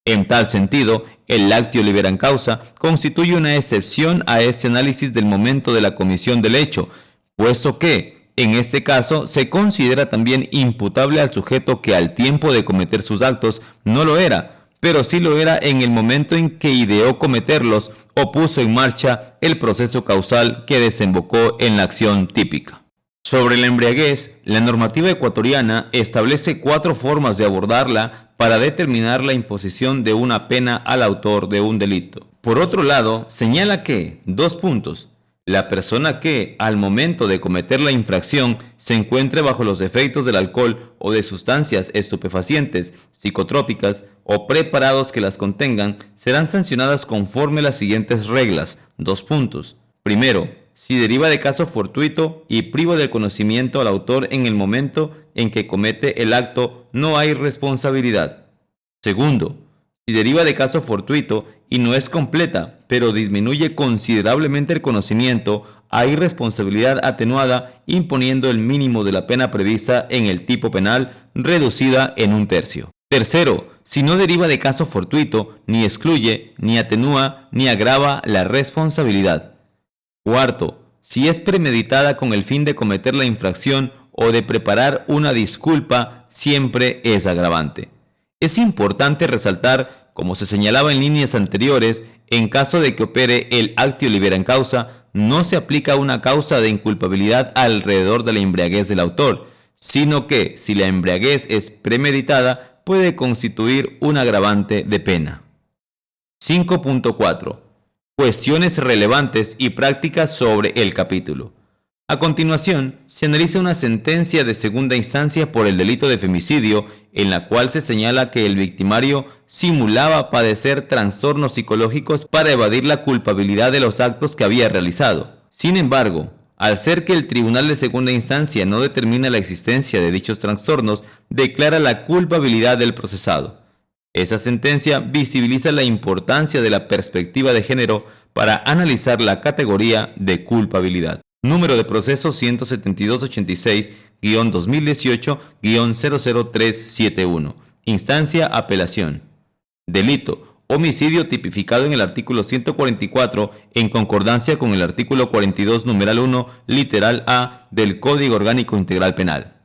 S1: En tal sentido, el actio libera in causa constituye una excepción a ese análisis del momento de la comisión del hecho, puesto que, en este caso, se considera también imputable al sujeto que al tiempo de cometer sus actos no lo era, pero sí lo era en el momento en que ideó cometerlos o puso en marcha el proceso causal que desembocó en la acción típica. Sobre la embriaguez, la normativa ecuatoriana establece 4 formas de abordarla para determinar la imposición de una pena al autor de un delito. Por otro lado, señala que, 2 puntos, la persona que, al momento de cometer la infracción, se encuentre bajo los efectos del alcohol o de sustancias estupefacientes, psicotrópicas o preparados que las contengan, serán sancionadas conforme las siguientes reglas. 2 puntos. Primero, si deriva de caso fortuito y priva del conocimiento al autor en el momento en que comete el acto, no hay responsabilidad. Segundo, si deriva de caso fortuito y no es completa, pero disminuye considerablemente el conocimiento, hay responsabilidad atenuada imponiendo el mínimo de la pena prevista en el tipo penal, reducida en 1/3. Tercero, si no deriva de caso fortuito, ni excluye, ni atenúa, ni agrava la responsabilidad. Cuarto, si es premeditada con el fin de cometer la infracción o de preparar una disculpa, siempre es agravante. Es importante resaltar, como se señalaba en líneas anteriores, en caso de que opere el actio libera in causa, no se aplica una causa de inculpabilidad alrededor de la embriaguez del autor, sino que, si la embriaguez es premeditada, puede constituir un agravante de pena. 5.4. Cuestiones relevantes y prácticas sobre el capítulo. A continuación, se analiza una sentencia de segunda instancia por el delito de femicidio, en la cual se señala que el victimario simulaba padecer trastornos psicológicos para evadir la culpabilidad de los actos que había realizado. Sin embargo, al ser que el tribunal de segunda instancia no determina la existencia de dichos trastornos, declara la culpabilidad del procesado. Esa sentencia visibiliza la importancia de la perspectiva de género para analizar la categoría de culpabilidad. Número de proceso 17286-2018-00371. Instancia apelación. Delito: homicidio tipificado en el artículo 144 en concordancia con el artículo 42 numeral 1 literal A del Código Orgánico Integral Penal.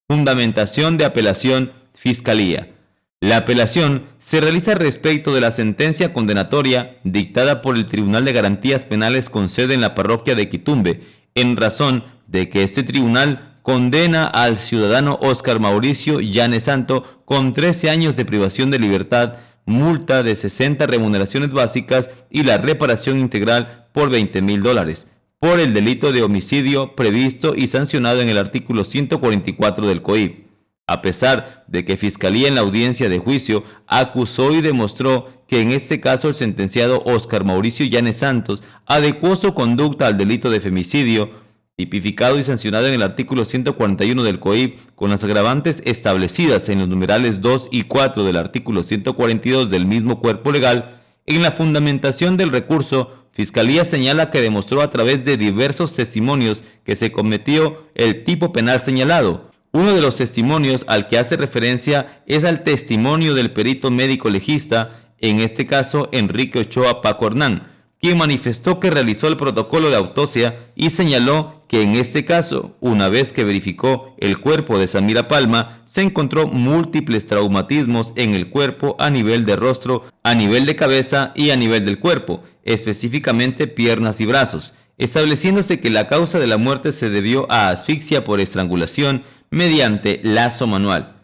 S1: Fundamentación de apelación: Fiscalía. La apelación se realiza respecto de la sentencia condenatoria dictada por el Tribunal de Garantías Penales con sede en la parroquia de Quitumbe, en razón de que este tribunal condena al ciudadano Óscar Mauricio Llanes Santo con 13 años de privación de libertad, multa de 60 remuneraciones básicas y la reparación integral por $20,000 por el delito de homicidio previsto y sancionado en el artículo 144 del COIP. A pesar de que Fiscalía en la audiencia de juicio acusó y demostró que en este caso el sentenciado Óscar Mauricio Llanes Santos adecuó su conducta al delito de femicidio, tipificado y sancionado en el artículo 141 del COIP con las agravantes establecidas en los numerales 2 y 4 del artículo 142 del mismo cuerpo legal, en la fundamentación del recurso, Fiscalía señala que demostró a través de diversos testimonios que se cometió el tipo penal señalado. Uno de los testimonios al que hace referencia es al testimonio del perito médico legista, en este caso Enrique Ochoa Paco Hernán, quien manifestó que realizó el protocolo de autopsia y señaló que en este caso, una vez que verificó el cuerpo de Samira Palma, se encontró múltiples traumatismos en el cuerpo a nivel de rostro, a nivel de cabeza y a nivel del cuerpo, específicamente piernas y brazos, estableciéndose que la causa de la muerte se debió a asfixia por estrangulación mediante lazo manual.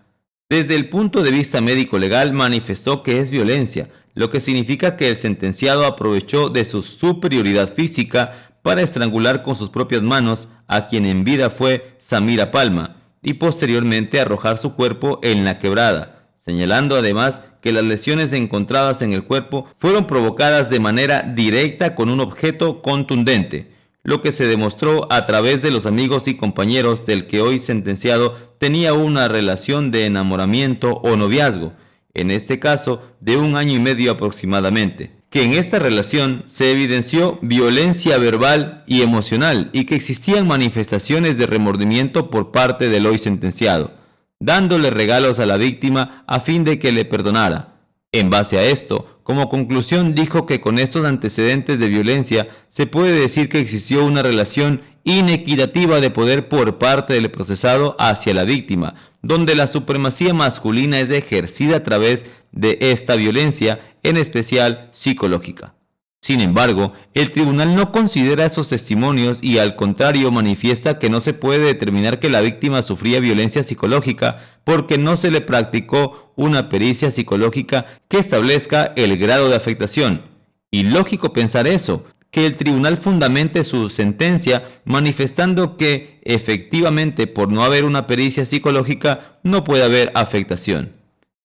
S1: Desde el punto de vista médico-legal manifestó que es violencia, lo que significa que el sentenciado aprovechó de su superioridad física para estrangular con sus propias manos a quien en vida fue Samira Palma y posteriormente arrojar su cuerpo en la quebrada, señalando además que las lesiones encontradas en el cuerpo fueron provocadas de manera directa con un objeto contundente, lo que se demostró a través de los amigos y compañeros del que hoy sentenciado tenía una relación de enamoramiento o noviazgo, en este caso de 1 año y medio aproximadamente, que en esta relación se evidenció violencia verbal y emocional y que existían manifestaciones de remordimiento por parte del hoy sentenciado, dándole regalos a la víctima a fin de que le perdonara. En base a esto, como conclusión dijo que con estos antecedentes de violencia se puede decir que existió una relación inequitativa de poder por parte del procesado hacia la víctima, donde la supremacía masculina es ejercida a través de esta violencia, en especial psicológica. Sin embargo, el tribunal no considera esos testimonios y al contrario manifiesta que no se puede determinar que la víctima sufría violencia psicológica porque no se le practicó una pericia psicológica que establezca el grado de afectación. Y lógico pensar eso, que el tribunal fundamente su sentencia manifestando que efectivamente por no haber una pericia psicológica no puede haber afectación.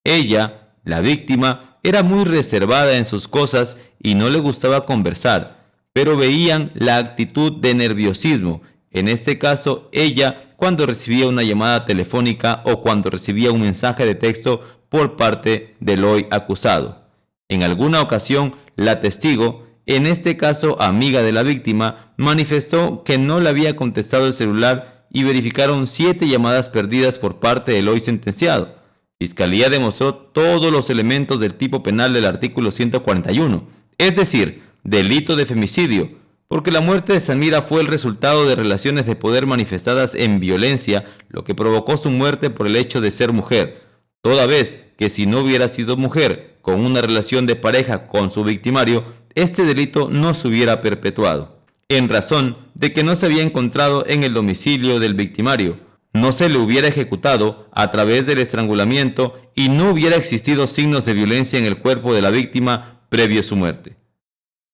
S1: Ella, la víctima, era muy reservada en sus cosas y no le gustaba conversar, pero veían la actitud de nerviosismo, en este caso ella cuando recibía una llamada telefónica o cuando recibía un mensaje de texto por parte del hoy acusado. En alguna ocasión, la testigo, en este caso amiga de la víctima, manifestó que no le había contestado el celular y verificaron 7 llamadas perdidas por parte del hoy sentenciado. Fiscalía demostró todos los elementos del tipo penal del artículo 141, es decir, delito de femicidio, porque la muerte de Samira fue el resultado de relaciones de poder manifestadas en violencia, lo que provocó su muerte por el hecho de ser mujer, toda vez que si no hubiera sido mujer con una relación de pareja con su victimario, este delito no se hubiera perpetuado, en razón de que no se había encontrado en el domicilio del victimario, no se le hubiera ejecutado a través del estrangulamiento y no hubiera existido signos de violencia en el cuerpo de la víctima previo a su muerte.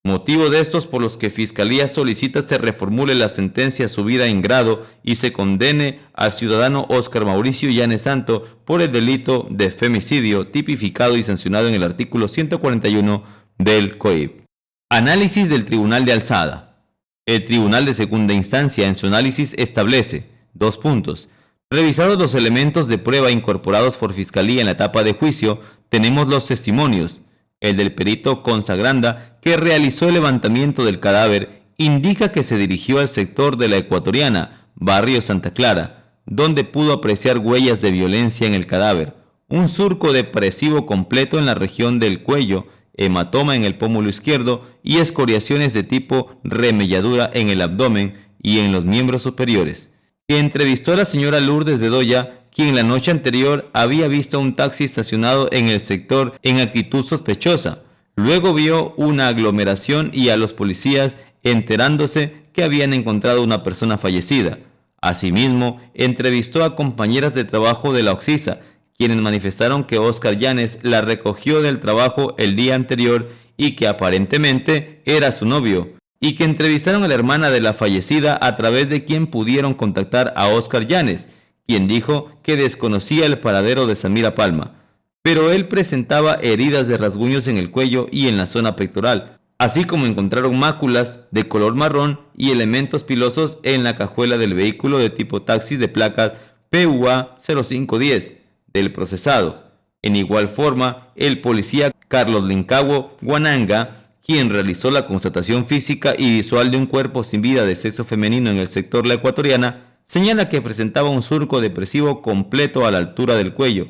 S1: Motivo de estos por los que Fiscalía solicita se reformule la sentencia subida en grado y se condene al ciudadano Óscar Mauricio Llanes Santo por el delito de femicidio tipificado y sancionado en el artículo 141 del COIP. Análisis del Tribunal de Alzada. El Tribunal de Segunda Instancia en su análisis establece: 2 puntos. Revisados los elementos de prueba incorporados por Fiscalía en la etapa de juicio, tenemos los testimonios. El del perito Consagranda, que realizó el levantamiento del cadáver, indica que se dirigió al sector de la Ecuatoriana, barrio Santa Clara, donde pudo apreciar huellas de violencia en el cadáver, un surco depresivo completo en la región del cuello, hematoma en el pómulo izquierdo y escoriaciones de tipo remelladura en el abdomen y en los miembros superiores. Que entrevistó a la señora Lourdes Bedoya, quien la noche anterior había visto un taxi estacionado en el sector en actitud sospechosa. Luego vio una aglomeración y a los policías enterándose que habían encontrado una persona fallecida. Asimismo, entrevistó a compañeras de trabajo de la Oxisa, quienes manifestaron que Óscar Llanes la recogió del trabajo el día anterior y que aparentemente era su novio, y que entrevistaron a la hermana de la fallecida a través de quien pudieron contactar a Óscar Llanes, quien dijo que desconocía el paradero de Samira Palma, pero él presentaba heridas de rasguños en el cuello y en la zona pectoral, así como encontraron máculas de color marrón y elementos pilosos en la cajuela del vehículo de tipo taxi de placas PUA 0510 del procesado. En igual forma, el policía Carlos Lincagua Guananga, quien realizó la constatación física y visual de un cuerpo sin vida de sexo femenino en el sector La Ecuatoriana, señala que presentaba un surco depresivo completo a la altura del cuello.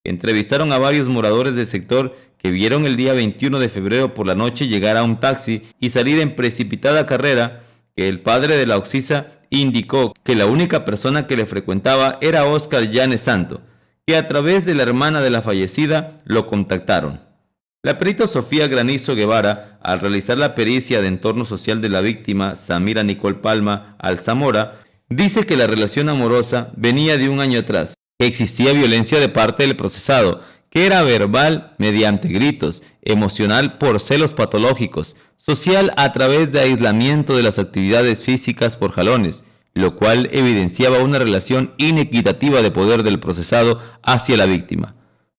S1: Entrevistaron a varios moradores del sector que vieron el día 21 de febrero por la noche llegar a un taxi y salir en precipitada carrera, que el padre de la occisa indicó que la única persona que le frecuentaba era Óscar Llanes Santo, que a través de la hermana de la fallecida lo contactaron. La perito Sofía Granizo Guevara, al realizar la pericia de entorno social de la víctima, Samira Nicole Palma Alzamora, dice que la relación amorosa venía de un año atrás, que existía violencia de parte del procesado, que era verbal mediante gritos, emocional por celos patológicos, social a través de aislamiento de las actividades físicas por jalones, lo cual evidenciaba una relación inequitativa de poder del procesado hacia la víctima.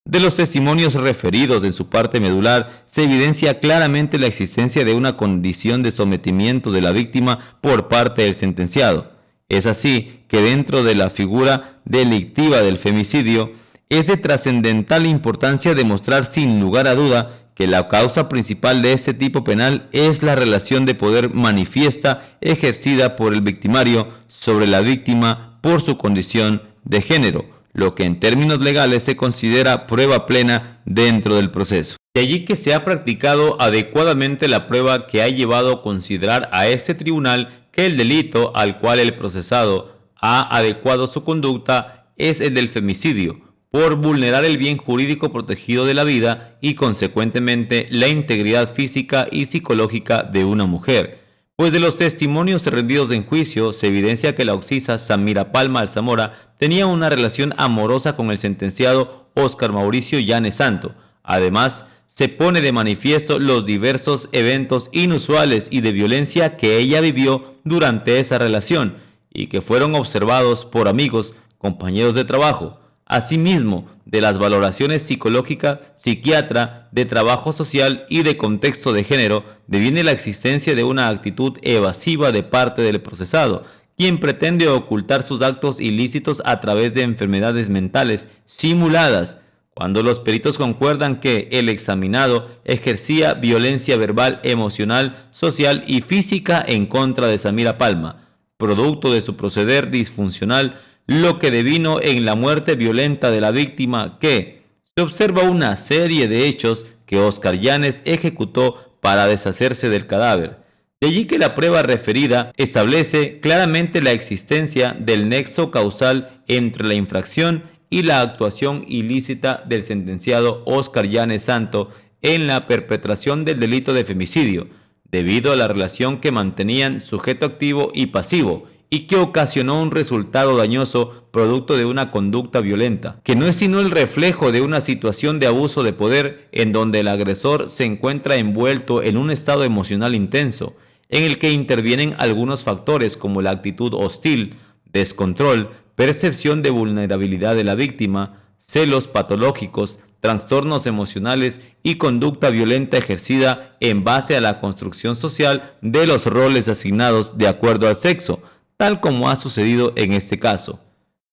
S1: De los testimonios referidos en su parte medular, se evidencia claramente la existencia de una condición de sometimiento de la víctima por parte del sentenciado. Es así que dentro de la figura delictiva del femicidio, es de trascendental importancia demostrar sin lugar a duda que la causa principal de este tipo penal es la relación de poder manifiesta ejercida por el victimario sobre la víctima por su condición de género, lo que en términos legales se considera prueba plena dentro del proceso. De allí que se ha practicado adecuadamente la prueba que ha llevado a considerar a este tribunal que el delito al cual el procesado ha adecuado su conducta es el del femicidio, por vulnerar el bien jurídico protegido de la vida y consecuentemente la integridad física y psicológica de una mujer. Pues de los testimonios rendidos en juicio se evidencia que la occisa Samira Palma Alzamora tenía una relación amorosa con el sentenciado Óscar Mauricio Llanes Santo. Además, se pone de manifiesto los diversos eventos inusuales y de violencia que ella vivió durante esa relación y que fueron observados por amigos, compañeros de trabajo. Asimismo, de las valoraciones psicológicas, psiquiatra, de trabajo social y de contexto de género, deviene la existencia de una actitud evasiva de parte del procesado, quien pretende ocultar sus actos ilícitos a través de enfermedades mentales simuladas, cuando los peritos concuerdan que el examinado ejercía violencia verbal, emocional, social y física en contra de Samira Palma, producto de su proceder disfuncional, lo que devino en la muerte violenta de la víctima que se observa una serie de hechos que Óscar Llanes ejecutó para deshacerse del cadáver. De allí que la prueba referida establece claramente la existencia del nexo causal entre la infracción y la actuación ilícita del sentenciado Óscar Llanes Santo en la perpetración del delito de femicidio, debido a la relación que mantenían sujeto activo y pasivo, y que ocasionó un resultado dañoso producto de una conducta violenta, que no es sino el reflejo de una situación de abuso de poder en donde el agresor se encuentra envuelto en un estado emocional intenso, en el que intervienen algunos factores como la actitud hostil, descontrol, percepción de vulnerabilidad de la víctima, celos patológicos, trastornos emocionales y conducta violenta ejercida en base a la construcción social de los roles asignados de acuerdo al sexo, tal como ha sucedido en este caso.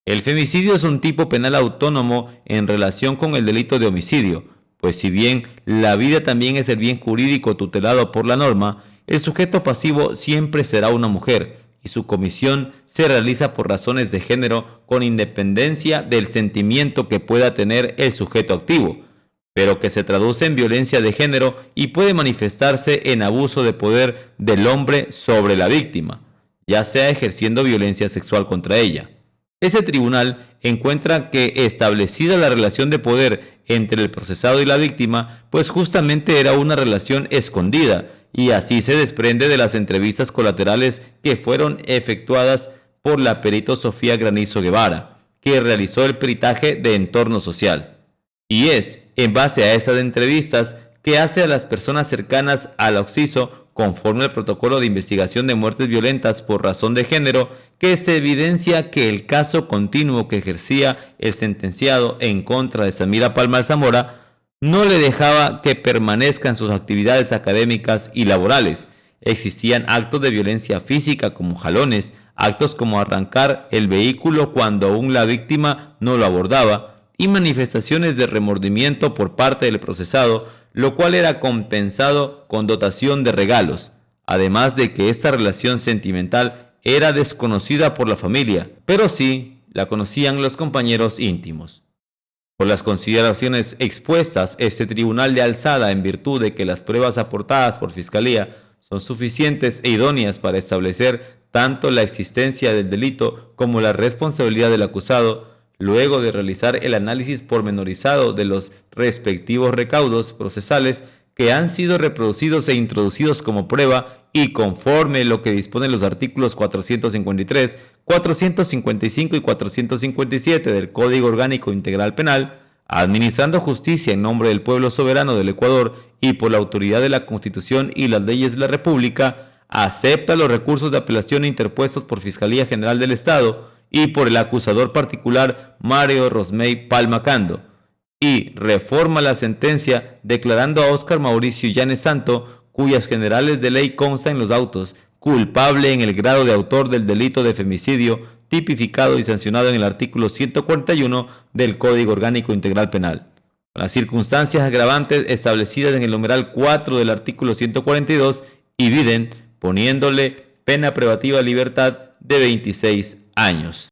S1: El femicidio es un tipo penal autónomo en relación con el delito de homicidio, pues si bien la vida también es el bien jurídico tutelado por la norma, el sujeto pasivo siempre será una mujer y su comisión se realiza por razones de género con independencia del sentimiento que pueda tener el sujeto activo, pero que se traduce en violencia de género y puede manifestarse en abuso de poder del hombre sobre la víctima, ya sea ejerciendo violencia sexual contra ella. Ese tribunal encuentra que establecida la relación de poder entre el procesado y la víctima, pues justamente era una relación escondida, y así se desprende de las entrevistas colaterales que fueron efectuadas por la perito Sofía Granizo Guevara, que realizó el peritaje de entorno social. Y es en base a esas entrevistas que hace a las personas cercanas al occiso, conforme al protocolo de investigación de muertes violentas por razón de género, que se evidencia que el caso continuo que ejercía el sentenciado en contra de Samira Palma Alzamora no le dejaba que permanezca en sus actividades académicas y laborales. Existían actos de violencia física como jalones, actos como arrancar el vehículo cuando aún la víctima no lo abordaba y manifestaciones de remordimiento por parte del procesado, lo cual era compensado con dotación de regalos, además de que esta relación sentimental era desconocida por la familia, pero sí la conocían los compañeros íntimos. Por las consideraciones expuestas, este tribunal de alzada, en virtud de que las pruebas aportadas por Fiscalía son suficientes e idóneas para establecer tanto la existencia del delito como la responsabilidad del acusado, luego de realizar el análisis pormenorizado de los respectivos recaudos procesales que han sido reproducidos e introducidos como prueba y conforme lo que disponen los artículos 453, 455 y 457 del Código Orgánico Integral Penal, administrando justicia en nombre del pueblo soberano del Ecuador y por la autoridad de la Constitución y las leyes de la República, acepta los recursos de apelación interpuestos por Fiscalía General del Estado y por el acusador particular Mario Rosmey Palma Cando, y reforma la sentencia declarando a Óscar Mauricio Llanes Santo, cuyas generales de ley constan en los autos, culpable en el grado de autor del delito de femicidio tipificado y sancionado en el artículo 141 del Código Orgánico Integral Penal, con las circunstancias agravantes establecidas en el numeral 4 del artículo 142 y Biden, poniéndole pena privativa de libertad de 26 años.